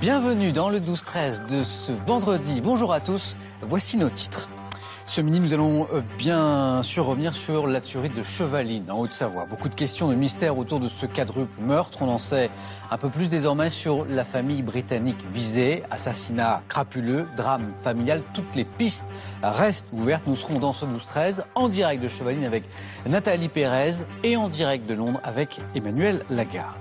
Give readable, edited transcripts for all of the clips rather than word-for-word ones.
Bienvenue dans le 12-13 de ce vendredi. Bonjour à tous, voici nos titres. Ce midi, nous allons bien sûr revenir sur la tuerie de Chevaline, en Haute-Savoie. Beaucoup de questions de mystère autour de ce quadruple meurtre. On en sait un peu plus désormais sur la famille britannique visée. Assassinat crapuleux, drame familial. Toutes les pistes restent ouvertes. Nous serons dans ce 12-13 en direct de Chevaline avec Nathalie Pérez et en direct de Londres avec Emmanuel Lagarde.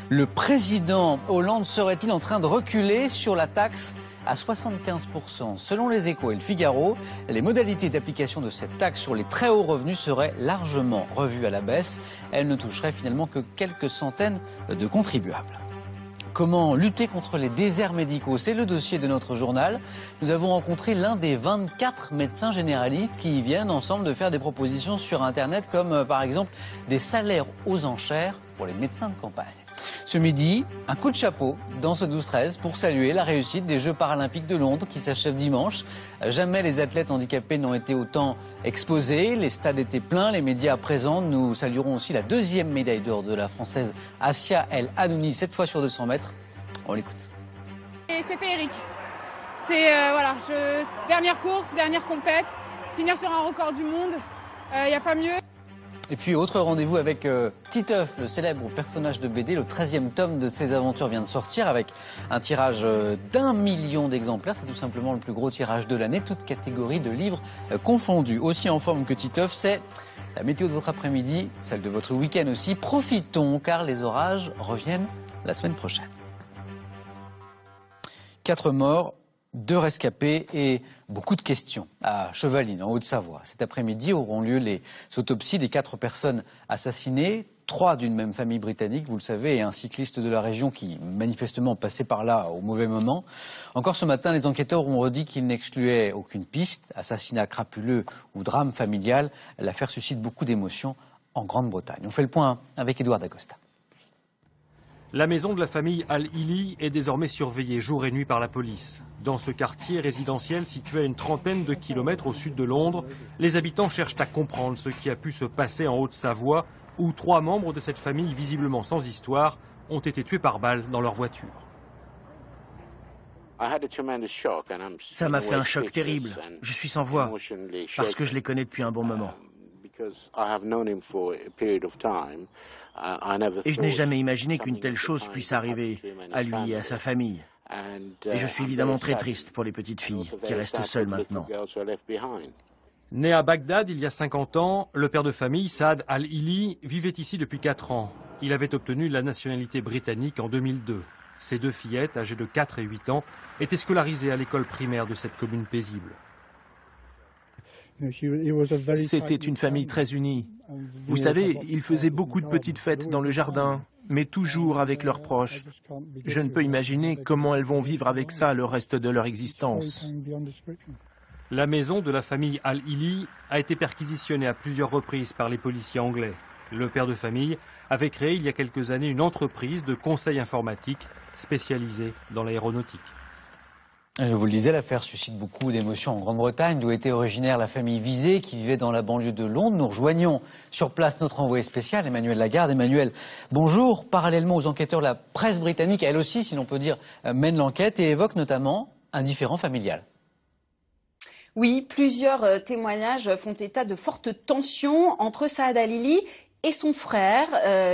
Le président Hollande serait-il en train de reculer sur la taxe à 75%? Selon les Échos et le Figaro, les modalités d'application de cette taxe sur les très hauts revenus seraient largement revues à la baisse. Elle ne toucherait finalement que quelques centaines de contribuables. Comment lutter contre les déserts médicaux? C'est le dossier de notre journal. Nous avons rencontré l'un des 24 médecins généralistes qui viennent ensemble de faire des propositions sur Internet, comme par exemple des salaires aux enchères pour les médecins de campagne. Ce midi, un coup de chapeau dans ce 12-13 pour saluer la réussite des Jeux paralympiques de Londres qui s'achèvent dimanche. Jamais les athlètes handicapés n'ont été autant exposés, les stades étaient pleins, les médias présents. Nous saluerons aussi la deuxième médaille d'or de la Française Assia El Hanouni, cette fois sur 200 mètres. On l'écoute. Et c'est féerique. C'est dernière course, dernière compète, finir sur un record du monde, il n'y a pas mieux. Et puis autre rendez-vous avec Titeuf, le célèbre personnage de BD. Le 13e tome de ses aventures vient de sortir avec un tirage d'1 million d'exemplaires. C'est tout simplement le plus gros tirage de l'année, toute catégorie de livres confondus. Aussi en forme que Titeuf, c'est la météo de votre après-midi, celle de votre week-end aussi. Profitons car les orages reviennent la semaine prochaine. 4 morts, 2 rescapés et beaucoup de questions à Chevaline, en Haute-Savoie. Cet après-midi auront lieu les autopsies des 4 personnes assassinées, 3 d'une même famille britannique, vous le savez, et un cycliste de la région qui manifestement passait par là au mauvais moment. Encore ce matin, les enquêteurs ont redit qu'ils n'excluaient aucune piste, assassinat crapuleux ou drame familial. L'affaire suscite beaucoup d'émotions en Grande-Bretagne. On fait le point avec Edouard Dacosta. La maison de la famille Al-Hili est désormais surveillée jour et nuit par la police. Dans ce quartier résidentiel situé à une trentaine de kilomètres au sud de Londres, les habitants cherchent à comprendre ce qui a pu se passer en Haute-Savoie, où 3 membres de cette famille visiblement sans histoire ont été tués par balle dans leur voiture. Ça m'a fait un choc terrible. Je suis sans voix, parce que je les connais depuis un bon moment. Et je n'ai jamais imaginé qu'une telle chose puisse arriver à lui et à sa famille. Et je suis évidemment très triste pour les petites filles qui restent seules maintenant. Né à Bagdad il y a 50 ans, le père de famille, Saad Al-Hili, vivait ici depuis 4 ans. Il avait obtenu la nationalité britannique en 2002. Ses 2 fillettes, âgées de 4 et 8 ans, étaient scolarisées à l'école primaire de cette commune paisible. C'était une famille très unie. Vous savez, ils faisaient beaucoup de petites fêtes dans le jardin, mais toujours avec leurs proches. Je ne peux imaginer comment elles vont vivre avec ça le reste de leur existence. La maison de la famille Al-Hili a été perquisitionnée à plusieurs reprises par les policiers anglais. Le père de famille avait créé il y a quelques années une entreprise de conseil informatique spécialisée dans l'aéronautique. Je vous le disais, l'affaire suscite beaucoup d'émotions en Grande-Bretagne, d'où était originaire la famille visée qui vivait dans la banlieue de Londres. Nous rejoignons sur place notre envoyé spécial, Emmanuel Lagarde. Emmanuel, bonjour. Parallèlement aux enquêteurs, la presse britannique, elle aussi, si l'on peut dire, mène l'enquête et évoque notamment un différend familial. Oui, plusieurs témoignages font état de fortes tensions entre Saad Al-Hili et son frère.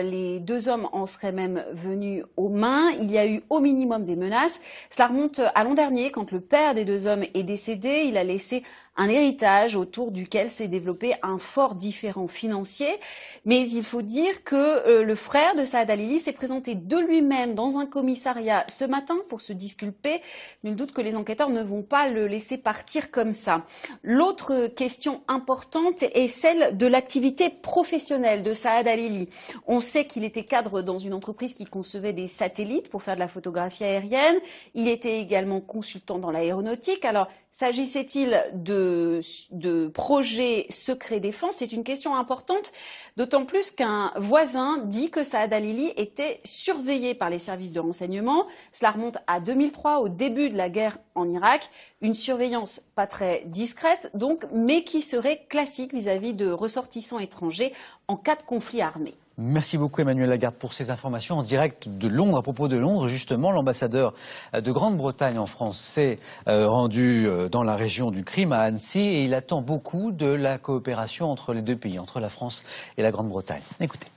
Les 2 hommes en seraient même venus aux mains. Il y a eu au minimum des menaces. Cela remonte à l'an dernier, quand le père des 2 hommes est décédé. Il a laissé un héritage autour duquel s'est développé un fort différend financier. Mais il faut dire que le frère de Saad Al-Hili s'est présenté de lui-même dans un commissariat ce matin pour se disculper. Nul doute que les enquêteurs ne vont pas le laisser partir comme ça. L'autre question importante est celle de l'activité professionnelle de Saad Al-Hili. On sait qu'il était cadre dans une entreprise qui concevait des satellites pour faire de la photographie aérienne. Il était également consultant dans l'aéronautique. Alors, s'agissait-il de projets secrets défense? C'est une question importante, d'autant plus qu'un voisin dit que Saad Al-Hili était surveillé par les services de renseignement. Cela remonte à 2003, au début de la guerre en Irak. Une surveillance pas très discrète, donc, mais qui serait classique vis-à-vis de ressortissants étrangers en cas de conflit armé. Merci beaucoup Emmanuel Lagarde pour ces informations en direct de Londres. À propos de Londres, justement, l'ambassadeur de Grande-Bretagne en France s'est rendu dans la région du crime à Annecy et il attend beaucoup de la coopération entre les deux pays, entre la France et la Grande-Bretagne. Écoutez.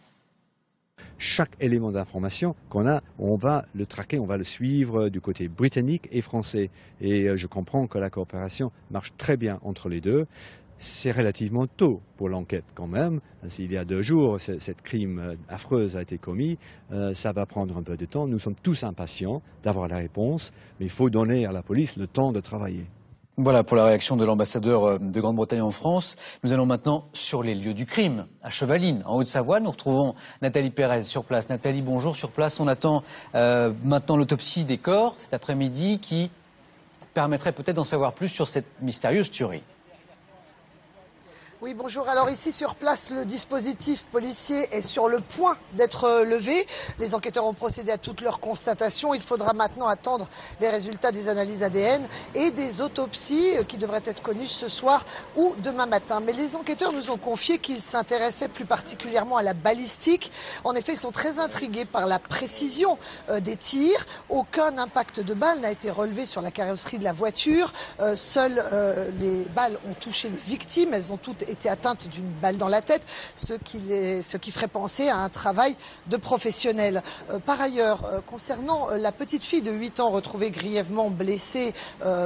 Chaque élément d'information qu'on a, on va le traquer, on va le suivre du côté britannique et français. Et je comprends que la coopération marche très bien entre les deux. C'est relativement tôt pour l'enquête quand même. S'il y a 2 jours, cette crime affreuse a été commis, ça va prendre un peu de temps. Nous sommes tous impatients d'avoir la réponse, mais il faut donner à la police le temps de travailler. Voilà pour la réaction de l'ambassadeur de Grande-Bretagne en France. Nous allons maintenant sur les lieux du crime, à Chevaline, en Haute-Savoie. Nous retrouvons Nathalie Pérez sur place. Nathalie, bonjour. Sur place, on attend maintenant l'autopsie des corps cet après-midi qui permettrait peut-être d'en savoir plus sur cette mystérieuse tuerie. Oui, bonjour. Alors ici sur place, le dispositif policier est sur le point d'être levé. Les enquêteurs ont procédé à toutes leurs constatations. Il faudra maintenant attendre les résultats des analyses ADN et des autopsies qui devraient être connues ce soir ou demain matin. Mais les enquêteurs nous ont confié qu'ils s'intéressaient plus particulièrement à la balistique. En effet, ils sont très intrigués par la précision des tirs. Aucun impact de balle n'a été relevé sur la carrosserie de la voiture. Seules les balles ont touché les victimes. Elles ont toutes été atteintes d'une balle dans la tête, ce qui ferait penser à un travail de professionnel. Par ailleurs, concernant la petite fille de 8 ans retrouvée grièvement blessée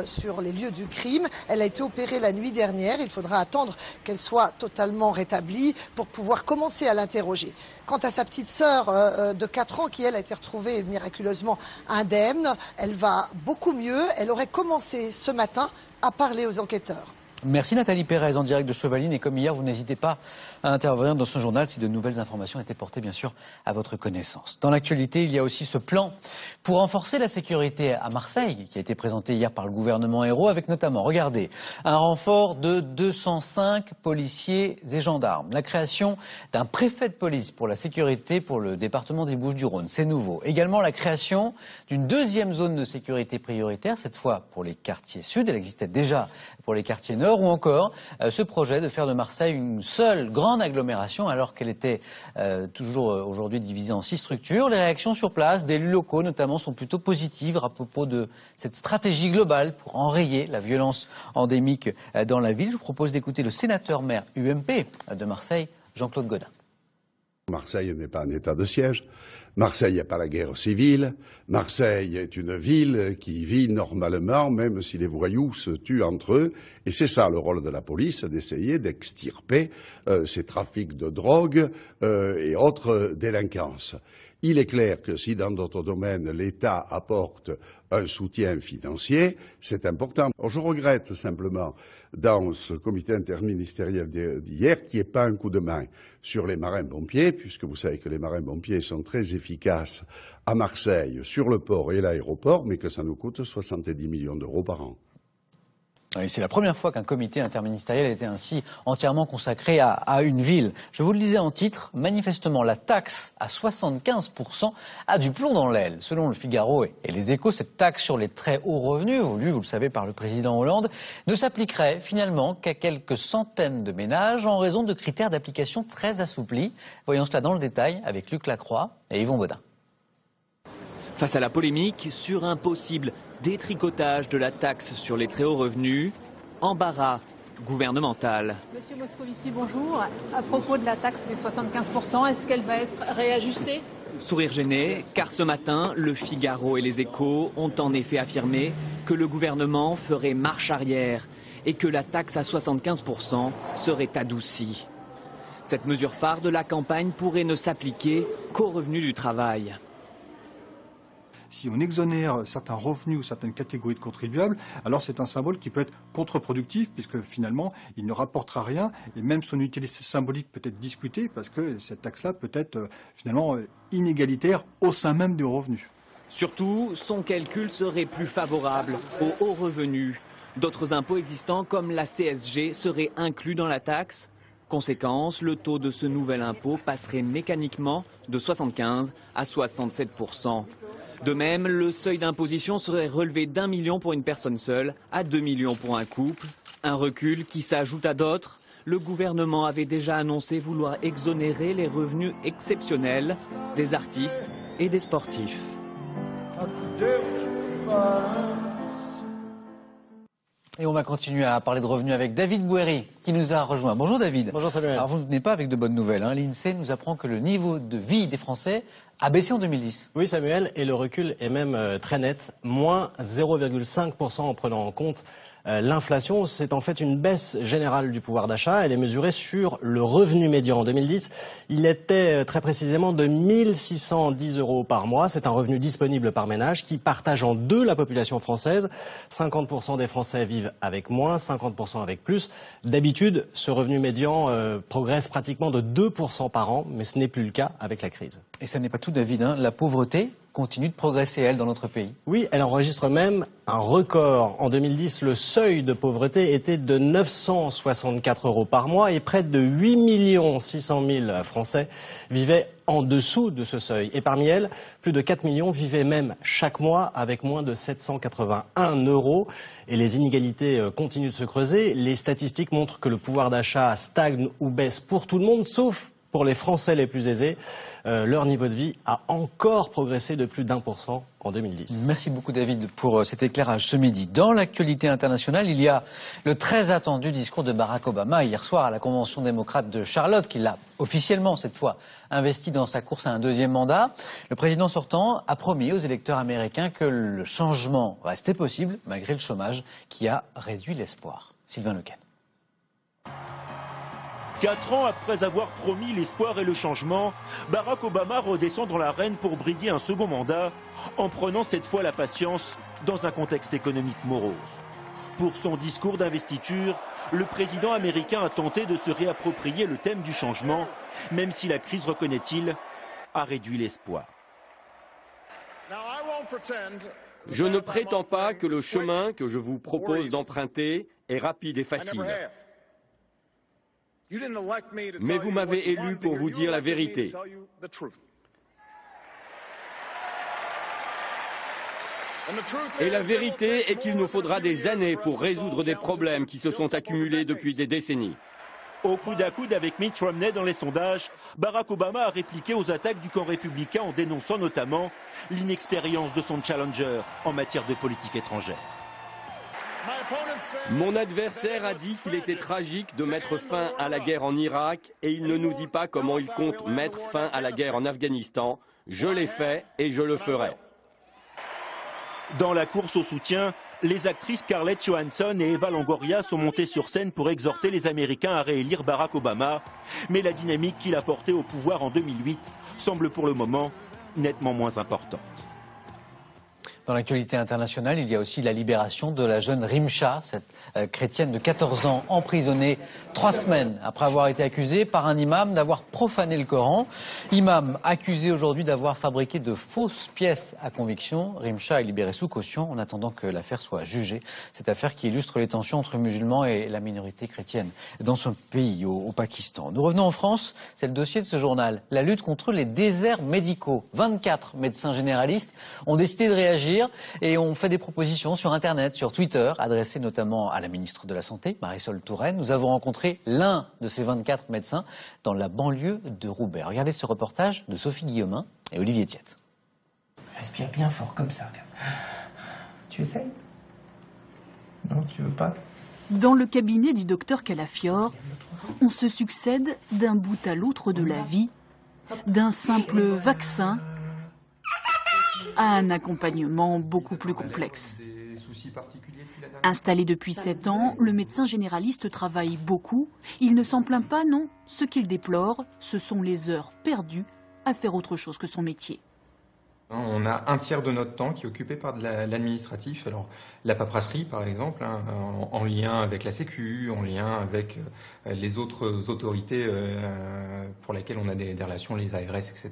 sur les lieux du crime, elle a été opérée la nuit dernière. Il faudra attendre qu'elle soit totalement rétablie pour pouvoir commencer à l'interroger. Quant à sa petite sœur de 4 ans qui, elle, a été retrouvée miraculeusement indemne, elle va beaucoup mieux. Elle aurait commencé ce matin à parler aux enquêteurs. Merci Nathalie Pérez en direct de Chevaline et comme hier, vous n'hésitez pas à intervenir dans ce journal si de nouvelles informations étaient portées bien sûr à votre connaissance. Dans l'actualité, il y a aussi ce plan pour renforcer la sécurité à Marseille qui a été présenté hier par le gouvernement Ayrault avec notamment, regardez, un renfort de 205 policiers et gendarmes. La création d'un préfet de police pour la sécurité pour le département des Bouches-du-Rhône, c'est nouveau. Également la création d'une 2e zone de sécurité prioritaire, cette fois pour les quartiers sud, elle existait déjà pour les quartiers nord. Ou encore ce projet de faire de Marseille une seule grande agglomération alors qu'elle était toujours aujourd'hui divisée en 6 structures. Les réactions sur place d'élus locaux notamment sont plutôt positives à propos de cette stratégie globale pour enrayer la violence endémique dans la ville. Je vous propose d'écouter le sénateur-maire UMP de Marseille, Jean-Claude Gaudin. Marseille n'est pas un état de siège. Marseille n'est pas la guerre civile. Marseille est une ville qui vit normalement, même si les voyous se tuent entre eux. Et c'est ça le rôle de la police, d'essayer d'extirper ces trafics de drogue et autres délinquances. Il est clair que si dans d'autres domaines l'État apporte un soutien financier, c'est important. Alors, je regrette simplement dans ce comité interministériel d'hier qu'il n'y ait pas un coup de main sur les marins-pompiers, puisque vous savez que les marins-pompiers sont très efficaces à Marseille, sur le port et l'aéroport, mais que ça nous coûte 70 millions d'euros par an. C'est la première fois qu'un comité interministériel était ainsi entièrement consacré à une ville. Je vous le disais en titre, manifestement la taxe à 75% a du plomb dans l'aile. Selon le Figaro et les Échos, cette taxe sur les très hauts revenus, voulue, vous le savez, par le président Hollande, ne s'appliquerait finalement qu'à quelques centaines de ménages en raison de critères d'application très assouplis. Voyons cela dans le détail avec Luc Lacroix et Yvon Baudin. Face à la polémique sur un possible détricotage de la taxe sur les très hauts revenus, embarras gouvernemental. Monsieur Moscovici, bonjour. À propos de la taxe des 75%, est-ce qu'elle va être réajustée ? Sourire gêné, car ce matin, le Figaro et les Échos ont en effet affirmé que le gouvernement ferait marche arrière et que la taxe à 75% serait adoucie. Cette mesure phare de la campagne pourrait ne s'appliquer qu'aux revenus du travail. Si on exonère certains revenus ou certaines catégories de contribuables, alors c'est un symbole qui peut être contre-productif puisque finalement il ne rapportera rien et même son utilité symbolique peut être discutée parce que cette taxe-là peut être finalement inégalitaire au sein même des revenus. Surtout, son calcul serait plus favorable aux hauts revenus. D'autres impôts existants comme la CSG seraient inclus dans la taxe. Conséquence, le taux de ce nouvel impôt passerait mécaniquement de 75 à 67%. De même, le seuil d'imposition serait relevé d'1 million pour une personne seule à 2 millions pour un couple. Un recul qui s'ajoute à d'autres. le gouvernement avait déjà annoncé vouloir exonérer les revenus exceptionnels des artistes et des sportifs. Et on va continuer à parler de revenus avec David Bouéry qui nous a rejoint. Bonjour David. Bonjour Samuel. Alors vous ne venez pas avec de bonnes nouvelles. L'INSEE nous apprend que le niveau de vie des Français a baissé en 2010. Oui Samuel, et le recul est même très net, moins 0,5% en prenant en compte l'inflation. C'est en fait une baisse générale du pouvoir d'achat. Elle est mesurée sur le revenu médian. En 2010, il était très précisément de 1 610 € par mois. C'est un revenu disponible par ménage qui partage en deux la population française. 50% des Français vivent avec moins, 50% avec plus. D'habitude, ce revenu médian progresse pratiquement de 2% par an, mais ce n'est plus le cas avec la crise. Et ça n'est pas tout David, La pauvreté continue de progresser, elle, dans notre pays. Oui, elle enregistre même un record. En 2010, le seuil de pauvreté était de 964 € par mois et près de 8 600 000 Français vivaient en dessous de ce seuil. Et parmi elles, plus de 4 millions vivaient même chaque mois avec moins de 781 €. Et les inégalités continuent de se creuser. Les statistiques montrent que le pouvoir d'achat stagne ou baisse pour tout le monde, sauf pour les Français les plus aisés. Leur niveau de vie a encore progressé de plus d'1% en 2010. Merci beaucoup David pour cet éclairage ce midi. Dans l'actualité internationale, il y a le très attendu discours de Barack Obama hier soir à la Convention démocrate de Charlotte, qui l'a officiellement cette fois investi dans sa course à un deuxième mandat. Le président sortant a promis aux électeurs américains que le changement restait possible malgré le chômage qui a réduit l'espoir. Sylvain Lequesne. 4 ans après avoir promis l'espoir et le changement, Barack Obama redescend dans l'arène pour briguer un second mandat, en prenant cette fois la patience dans un contexte économique morose. Pour son discours d'investiture, le président américain a tenté de se réapproprier le thème du changement, même si la crise, reconnaît-il, a réduit l'espoir. Je ne prétends pas que le chemin que je vous propose d'emprunter est rapide et facile. Mais vous m'avez élu pour vous dire la vérité. Et la vérité est qu'il nous faudra des années pour résoudre des problèmes qui se sont accumulés depuis des décennies. Au coude à coude avec Mitt Romney dans les sondages, Barack Obama a répliqué aux attaques du camp républicain en dénonçant notamment l'inexpérience de son challenger en matière de politique étrangère. Mon adversaire a dit qu'il était tragique de mettre fin à la guerre en Irak et il ne nous dit pas comment il compte mettre fin à la guerre en Afghanistan. Je l'ai fait et je le ferai. Dans la course au soutien, les actrices Scarlett Johansson et Eva Longoria sont montées sur scène pour exhorter les Américains à réélire Barack Obama. Mais la dynamique qu'il a portée au pouvoir en 2008 semble pour le moment nettement moins importante. Dans l'actualité internationale, il y a aussi la libération de la jeune Rimcha, cette chrétienne de 14 ans, emprisonnée 3 semaines après avoir été accusée par un imam d'avoir profané le Coran. Imam accusé aujourd'hui d'avoir fabriqué de fausses pièces à conviction. Rimcha est libérée sous caution en attendant que l'affaire soit jugée. Cette affaire qui illustre les tensions entre musulmans et la minorité chrétienne dans son pays, au Pakistan. Nous revenons en France, c'est le dossier de ce journal. La lutte contre les déserts médicaux. 24 médecins généralistes ont décidé de réagir et ont fait des propositions sur Internet, sur Twitter, adressées notamment à la ministre de la Santé, Marisol Touraine. Nous avons rencontré l'un de ces 24 médecins dans la banlieue de Roubaix. Regardez ce reportage de Sophie Guillaumin et Olivier Thiette. Respire bien fort comme ça. Tu essayes? Non, tu veux pas? Dans le cabinet du docteur Calafiore, on se succède d'un bout à l'autre de la vie, d'un simple vaccin à un accompagnement beaucoup plus complexe. Installé depuis 7 ans, le médecin généraliste travaille beaucoup. Il ne s'en plaint pas, non. Ce qu'il déplore, ce sont les heures perdues à faire autre chose que son métier. On a un tiers de notre temps qui est occupé par de l'administratif. Alors, la paperasserie, par exemple, en lien avec la Sécu, en lien avec les autres autorités pour lesquelles on a des relations, les ARS, etc.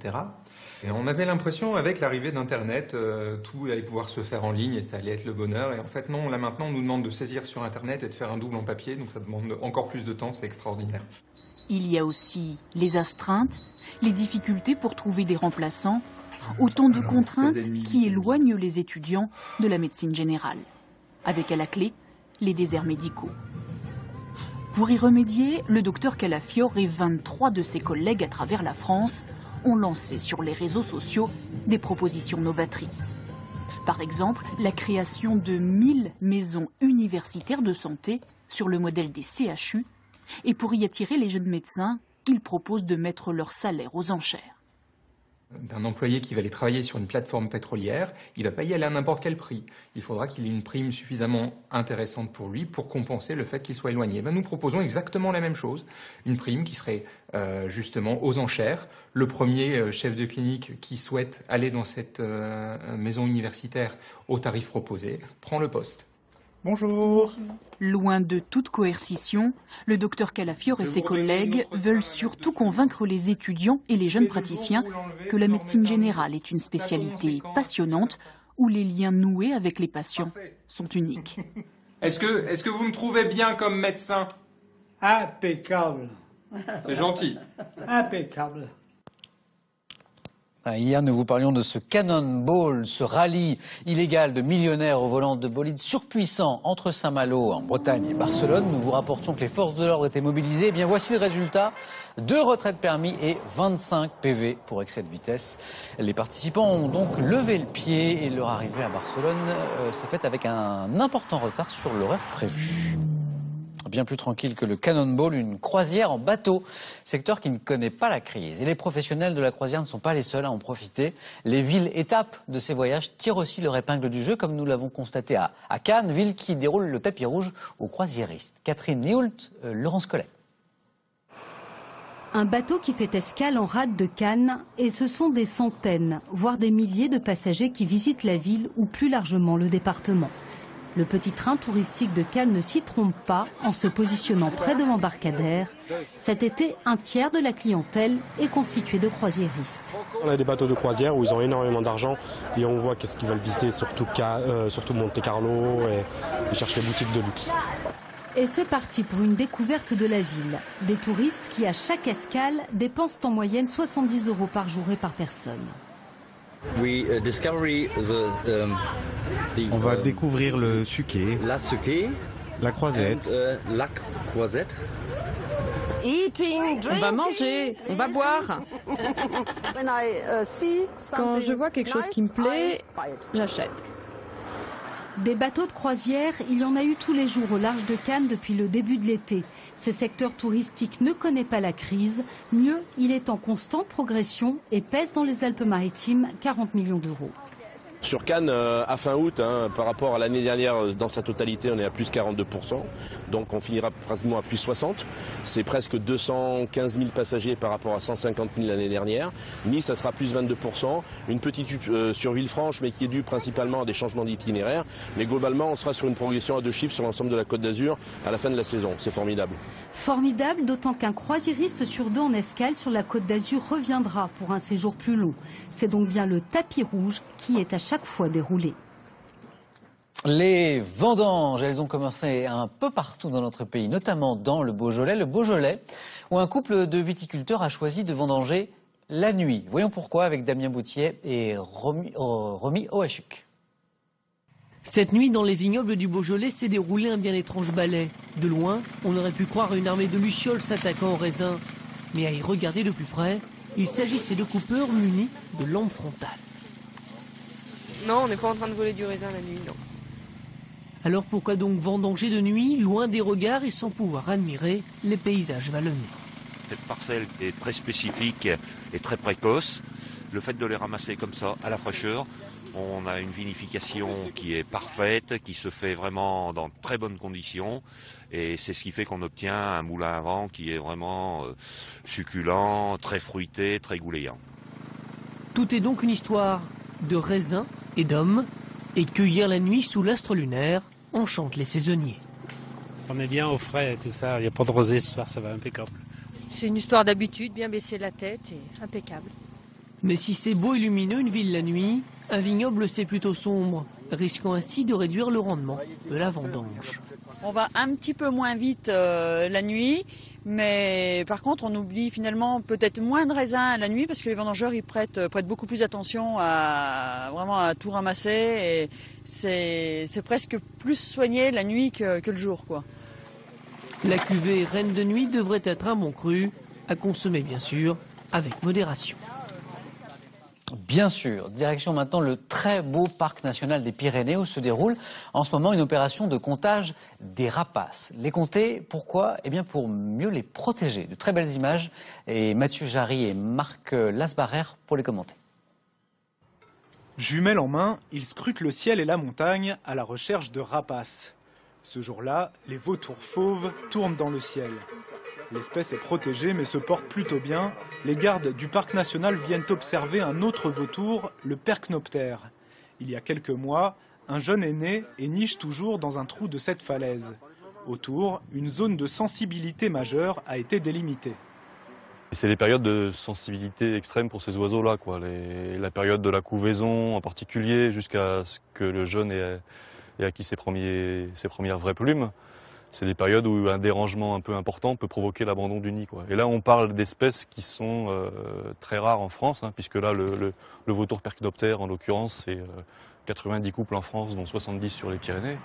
Et on avait l'impression, avec l'arrivée d'Internet, tout allait pouvoir se faire en ligne et ça allait être le bonheur. Et en fait, non, là maintenant, on nous demande de saisir sur Internet et de faire un double en papier, donc ça demande encore plus de temps, c'est extraordinaire. Il y a aussi les astreintes, les difficultés pour trouver des remplaçants, autant de contraintes qui éloignent les étudiants de la médecine générale. Avec à la clé, les déserts médicaux. Pour y remédier, le docteur Calafior et 23 de ses collègues à travers la France ont lancé sur les réseaux sociaux des propositions novatrices. Par exemple, la création de 1000 maisons universitaires de santé sur le modèle des CHU. Et pour y attirer les jeunes médecins, ils proposent de mettre leur salaire aux enchères. D'un employé qui va aller travailler sur une plateforme pétrolière, il ne va pas y aller à n'importe quel prix. Il faudra qu'il ait une prime suffisamment intéressante pour lui pour compenser le fait qu'il soit éloigné. Nous proposons exactement la même chose, une prime qui serait justement aux enchères. Le premier chef de clinique qui souhaite aller dans cette maison universitaire au tarif proposé prend le poste. Bonjour. Loin de toute coercition, le docteur Calafior et ses collègues veulent surtout convaincre les étudiants et les jeunes praticiens que la médecine générale est une spécialité passionnante où les liens noués avec les patients sont uniques. Est-ce que vous me trouvez bien comme médecin? Impeccable. C'est gentil. Impeccable. Hier, nous vous parlions de ce Cannonball, ce rallye illégal de millionnaires au volant de bolides surpuissants entre Saint-Malo, en Bretagne, et Barcelone. Nous vous rapportions que les forces de l'ordre étaient mobilisées. Eh bien, voici le résultat. 2 retraits de permis et 25 PV pour excès de vitesse. Les participants ont donc levé le pied et leur arrivée à Barcelone s'est faite avec un important retard sur l'horaire prévu. Bien plus tranquille que le Cannonball, une croisière en bateau, secteur qui ne connaît pas la crise. Et les professionnels de la croisière ne sont pas les seuls à en profiter. Les villes étapes de ces voyages tirent aussi leur épingle du jeu, comme nous l'avons constaté à Cannes, ville qui déroule le tapis rouge aux croisiéristes. Catherine Lioult, Laurence Collet. Un bateau qui fait escale en rade de Cannes, et ce sont des centaines, voire des milliers de passagers qui visitent la ville ou plus largement le département. Le petit train touristique de Cannes ne s'y trompe pas en se positionnant près de l'embarcadère. Cet été, un tiers de la clientèle est constitué de croisiéristes. On a des bateaux de croisière où ils ont énormément d'argent et on voit qu'est-ce qu'ils veulent visiter, surtout Monte Carlo, et ils cherchent les boutiques de luxe. Et c'est parti pour une découverte de la ville. Des touristes qui, à chaque escale, dépensent en moyenne 70 € par jour et par personne. On va découvrir le suquet, la croisette. On va manger, on va boire. Quand je vois quelque chose qui me plaît, j'achète. Des bateaux de croisière, il y en a eu tous les jours au large de Cannes depuis le début de l'été. Ce secteur touristique ne connaît pas la crise. Mieux, il est en constante progression et pèse dans les Alpes-Maritimes 40 millions d'euros. Sur Cannes, à fin août, par rapport à l'année dernière, dans sa totalité, on est à plus 42%. Donc on finira pratiquement à plus 60%. C'est presque 215 000 passagers par rapport à 150 000 l'année dernière. Nice, ça sera plus 22%. Une petite chute sur Villefranche, mais qui est due principalement à des changements d'itinéraire. Mais globalement, on sera sur une progression à 2 chiffres sur l'ensemble de la Côte d'Azur à la fin de la saison. C'est formidable. Formidable, d'autant qu'un croisiériste sur 2 en escale sur la Côte d'Azur reviendra pour un séjour plus long. C'est donc bien le tapis rouge qui est à chaque fois déroulé. Les vendanges, elles ont commencé un peu partout dans notre pays, notamment dans le Beaujolais, où un couple de viticulteurs a choisi de vendanger la nuit. Voyons pourquoi avec Damien Boutier et Romy Oachuk. Cette nuit, dans les vignobles du Beaujolais, s'est déroulé un bien étrange ballet. De loin, on aurait pu croire une armée de lucioles s'attaquant aux raisins. Mais à y regarder de plus près, il s'agissait de coupeurs munis de lampes frontales. Non, on n'est pas en train de voler du raisin la nuit, non. Alors pourquoi donc vendanger de nuit, loin des regards et sans pouvoir admirer les paysages vallonnés? Cette parcelle est très spécifique et très précoce. Le fait de les ramasser comme ça, à la fraîcheur, on a une vinification qui est parfaite, qui se fait vraiment dans de très bonnes conditions. Et c'est ce qui fait qu'on obtient un moulin à vent qui est vraiment succulent, très fruité, très gouléant. Tout est donc une histoire de raisins et d'hommes. Et cueillir la nuit sous l'astre lunaire enchante les saisonniers. On est bien au frais et tout ça, il n'y a pas de rosée ce soir, ça va impeccable. C'est une histoire d'habitude, bien baisser la tête et impeccable. Mais si c'est beau et lumineux une ville la nuit, un vignoble c'est plutôt sombre, risquant ainsi de réduire le rendement de la vendange. On va un petit peu moins vite la nuit, mais par contre on oublie finalement peut-être moins de raisins la nuit parce que les vendangeurs ils prêtent beaucoup plus attention à tout ramasser et c'est presque plus soigné la nuit que le jour, quoi. La cuvée Reine de Nuit devrait être un bon cru, à consommer bien sûr avec modération. Bien sûr, direction maintenant le très beau parc national des Pyrénées où se déroule en ce moment une opération de comptage des rapaces. Les compter, pourquoi? Eh bien pour mieux les protéger. De très belles images et Mathieu Jarry et Marc Lasbarère pour les commenter. Jumelles en main, ils scrutent le ciel et la montagne à la recherche de rapaces. Ce jour-là, les vautours fauves tournent dans le ciel. L'espèce est protégée mais se porte plutôt bien. Les gardes du parc national viennent observer un autre vautour, le percnoptère. Il y a quelques mois, un jeune est né et niche toujours dans un trou de cette falaise. Autour, une zone de sensibilité majeure a été délimitée. C'est les périodes de sensibilité extrême pour ces oiseaux-là, quoi. La période de la couvaison en particulier, jusqu'à ce que le jeune ait acquis ses premières vraies plumes. C'est des périodes où un dérangement un peu important peut provoquer l'abandon du nid, quoi. Et là, on parle d'espèces qui sont très rares en France, hein, puisque là, le vautour percnoptère, en l'occurrence, c'est 90 couples en France, dont 70 sur les Pyrénées.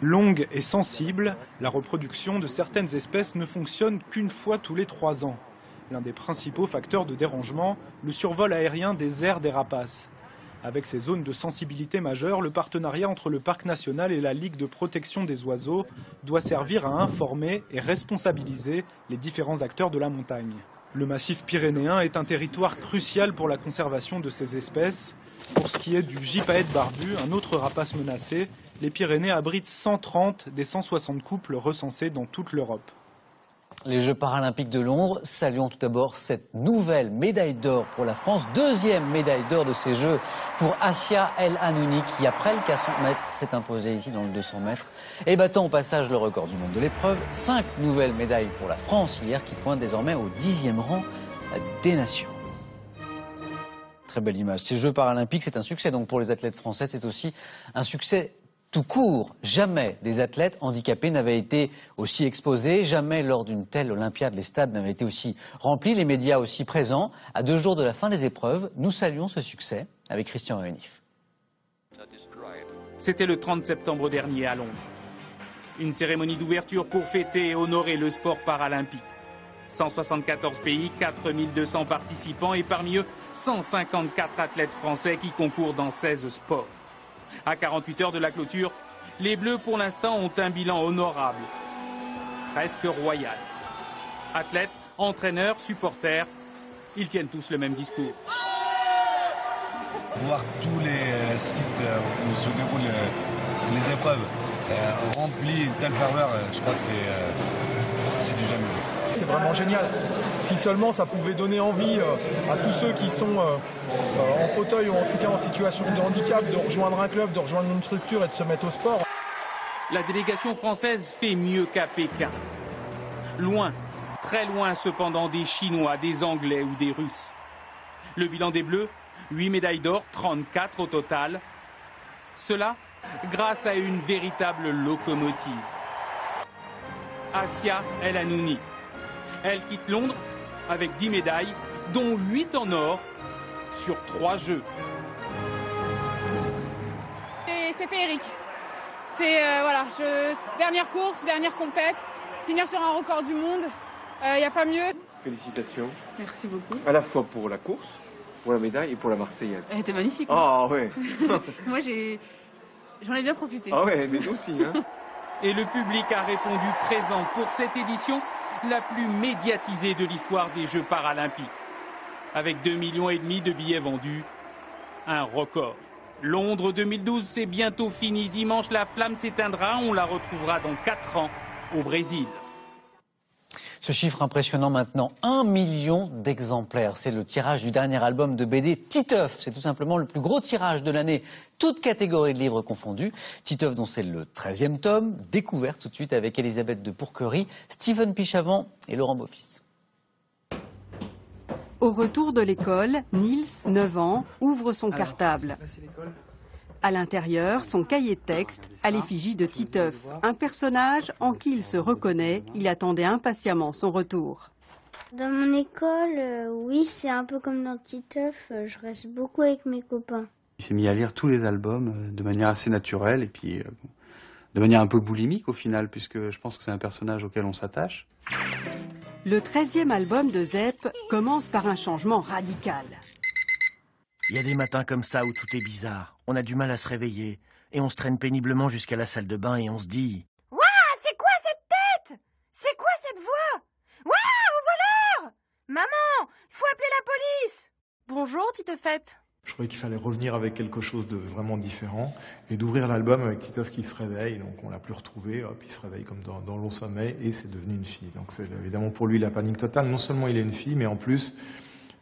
Longue et sensible, la reproduction de certaines espèces ne fonctionne qu'une fois tous les 3 ans. L'un des principaux facteurs de dérangement, le survol aérien des aires des rapaces. Avec ces zones de sensibilité majeure, le partenariat entre le Parc national et la Ligue de protection des oiseaux doit servir à informer et responsabiliser les différents acteurs de la montagne. Le massif pyrénéen est un territoire crucial pour la conservation de ces espèces. Pour ce qui est du gypaète barbu, un autre rapace menacé, les Pyrénées abritent 130 des 160 couples recensés dans toute l'Europe. Les Jeux paralympiques de Londres, saluons tout d'abord cette nouvelle médaille d'or pour la France, deuxième médaille d'or de ces Jeux pour Assia El Hanouni qui, après le 400 mètres, s'est imposée ici dans le 200 mètres et battant au passage le record du monde de l'épreuve. 5 nouvelles médailles pour la France hier qui pointe désormais au 10e rang des nations. Très belle image. Ces Jeux paralympiques, c'est un succès donc pour les athlètes français, c'est aussi un succès tout court. Jamais des athlètes handicapés n'avaient été aussi exposés, jamais lors d'une telle Olympiade les stades n'avaient été aussi remplis, les médias aussi présents. À 2 jours de la fin des épreuves, nous saluons ce succès avec Christian Réunif. C'était le 30 septembre dernier à Londres. Une cérémonie d'ouverture pour fêter et honorer le sport paralympique. 174 pays, 4200 participants et parmi eux 154 athlètes français qui concourent dans 16 sports. À 48 heures de la clôture, les Bleus pour l'instant ont un bilan honorable, presque royal. Athlètes, entraîneurs, supporters, ils tiennent tous le même discours. Voir tous les sites où se déroulent les épreuves remplis d'une telle ferveur, je crois que c'est du jamais vu. C'est vraiment génial. Si seulement ça pouvait donner envie à tous ceux qui sont en fauteuil ou en tout cas en situation de handicap de rejoindre un club, de rejoindre une structure et de se mettre au sport. La délégation française fait mieux qu'à Pékin. Loin, très loin cependant des Chinois, des Anglais ou des Russes. Le bilan des Bleus, 8 médailles d'or, 34 au total. Cela grâce à une véritable locomotive. Assia El Hanouni. Elle quitte Londres avec 10 médailles, dont 8 en or sur 3 Jeux. C'est féerique. C'est dernière course, dernière compète, finir sur un record du monde, il n'y a pas mieux. Félicitations. Merci beaucoup. À la fois pour la course, pour la médaille et pour la Marseillaise. Elle était magnifique. Ah ouais. Moi j'en ai bien profité. Ah ouais, mais nous aussi. Hein. Et le public a répondu présent pour cette édition, la plus médiatisée de l'histoire des Jeux paralympiques. Avec 2,5 millions de billets vendus, un record. Londres 2012, c'est bientôt fini. Dimanche, la flamme s'éteindra. On la retrouvera dans 4 ans au Brésil. Ce chiffre impressionnant maintenant, 1 million d'exemplaires. C'est le tirage du dernier album de BD Titeuf. C'est tout simplement le plus gros tirage de l'année, toutes catégories de livres confondus. Titeuf dont c'est le 13e tome, découvert tout de suite avec Elisabeth de Pourquerie, Stephen Pichavant et Laurent Beaufils. Au retour de l'école, Niels, 9 ans, ouvre son cartable. À l'intérieur, son cahier de texte à l'effigie de Titeuf, un personnage en qui il se reconnaît. Il attendait impatiemment son retour. Dans mon école, oui, c'est un peu comme dans Titeuf, je reste beaucoup avec mes copains. Il s'est mis à lire tous les albums de manière assez naturelle et puis de manière un peu boulimique au final, puisque je pense que c'est un personnage auquel on s'attache. Le 13e album de Zep commence par un changement radical. Il y a des matins comme ça où tout est bizarre. On a du mal à se réveiller. Et on se traîne péniblement jusqu'à la salle de bain et on se dit... Ouah, c'est quoi cette tête? C'est quoi cette voix? Ouah, au voleur! Maman, il faut appeler la police! Bonjour, Titeufette. Je trouvais qu'il fallait revenir avec quelque chose de vraiment différent et d'ouvrir l'album avec Titeuf qui se réveille. Donc on l'a plus retrouvé, hop, il se réveille comme dans long sommeil et c'est devenu une fille. Donc c'est évidemment pour lui la panique totale. Non seulement il est une fille, mais en plus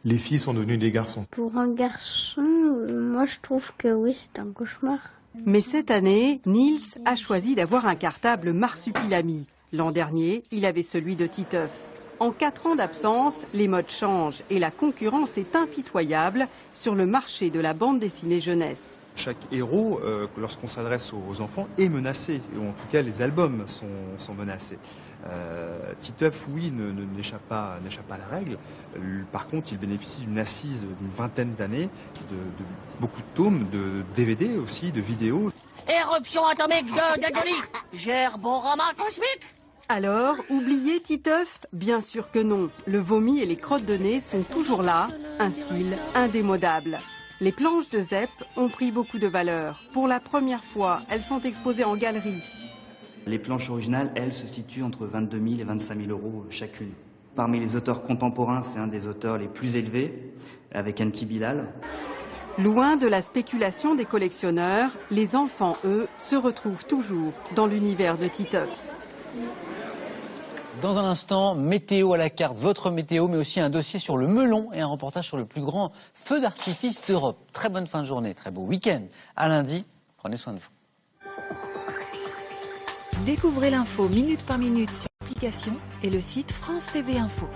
les filles sont devenues des garçons. Pour un garçon, moi je trouve que oui, c'est un cauchemar. Mais cette année, Niels a choisi d'avoir un cartable marsupilami. L'an dernier, il avait celui de Titeuf. En 4 ans d'absence, les modes changent et la concurrence est impitoyable sur le marché de la bande dessinée jeunesse. Chaque héros, lorsqu'on s'adresse aux enfants, est menacé, ou en tout cas les albums sont menacés. Titeuf, oui, n'échappe pas à la règle. Par contre, il bénéficie d'une assise d'une vingtaine d'années, de beaucoup de tomes, de DVD aussi, de vidéos. Éruption atomique de Dagolis, Gerborama cosmique. Alors, oubliez Titeuf? Bien sûr que non. Le vomi et les crottes de nez sont toujours là, un style indémodable. Les planches de Zep ont pris beaucoup de valeur. Pour la première fois, elles sont exposées en galerie. Les planches originales, elles, se situent entre 22 000 et 25 000 euros chacune. Parmi les auteurs contemporains, c'est un des auteurs les plus élevés, avec Enki Bilal. Loin de la spéculation des collectionneurs, les enfants, eux, se retrouvent toujours dans l'univers de Titeuf. Dans un instant, météo à la carte, votre météo, mais aussi un dossier sur le melon et un reportage sur le plus grand feu d'artifice d'Europe. Très bonne fin de journée, très beau week-end. À lundi, prenez soin de vous. Découvrez l'info minute par minute sur l'application et le site France TV Info.